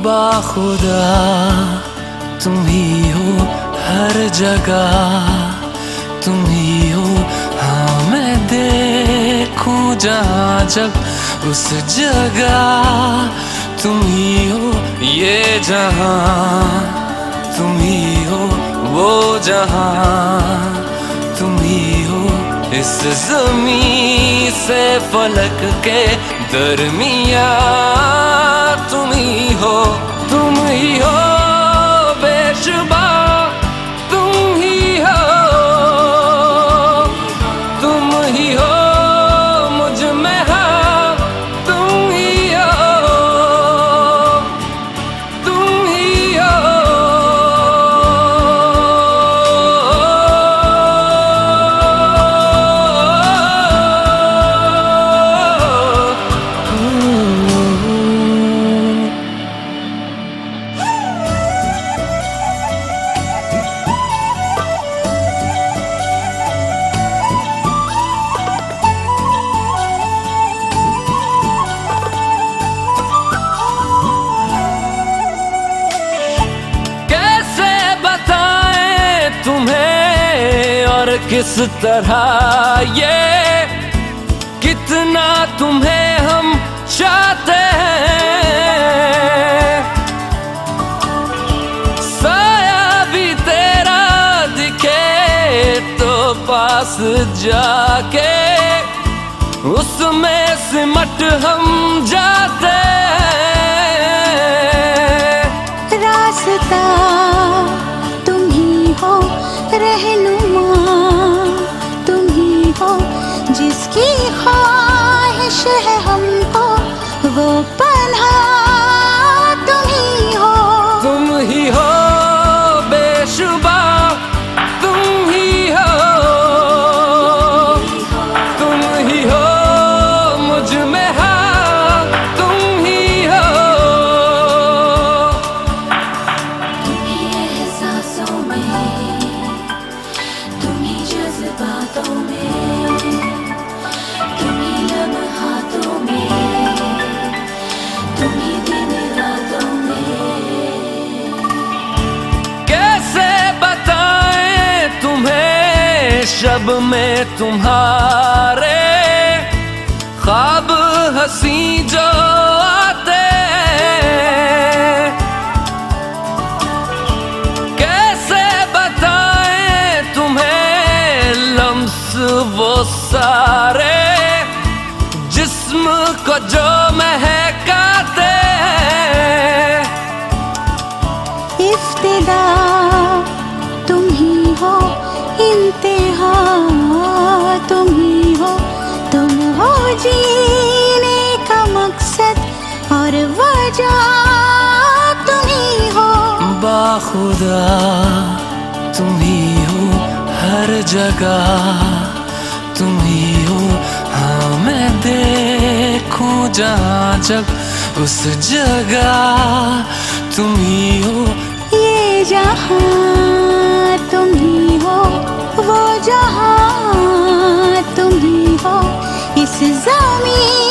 बाखुदा तुम ही हो हर जगह, तुम ही हो। हाँ मैं देखूं जहाँ जब उस जगह तुम ही हो। ये जहाँ तुम ही हो, वो जहाँ तुम ही हो। इस ज़मीं से फलक के दरमिया तुम ही हो, तुम ही हो बेशुबा, तुम ही हो, तुम ही हो मुझ में हाँ, तुम ही हो, तुम ही हो। किस तरह ये कितना तुम्हें हम चाहते हैं। साया भी तेरा दिखे तो पास जाके उसमें सिमट हम जाते हैं। रास्ता तुम ही हो, रहनुमा जिसकी ख्वाहिश है हमको, वो पन्हा तुम ही हो। तुम ही हो बेशुबा, तुम ही हो, तुम ही हो मुझ में हाँ, तुम ही हो। तुम ही एहसासों में, तुम ही जज्बातों में, शब में तुम्हारे ख्वाब हंसी जो आते, कैसे बताएं तुम्हें लम्स वो सारे जिस्म को जो महकाते। इफ्तिदा तुम ही हो, इंतहा तुम ही हो, तुम हो जीने का मकसद और वजह तुम ही हो। बाखुदा तुम ही हो हर जगह, तुम ही हो। हाँ मैं देखूं जहाँ जब उस जगह तुम ही हो। ये जहाँ तुम ही हो, वो जहाँ तुम ही हो। इस ज़मीं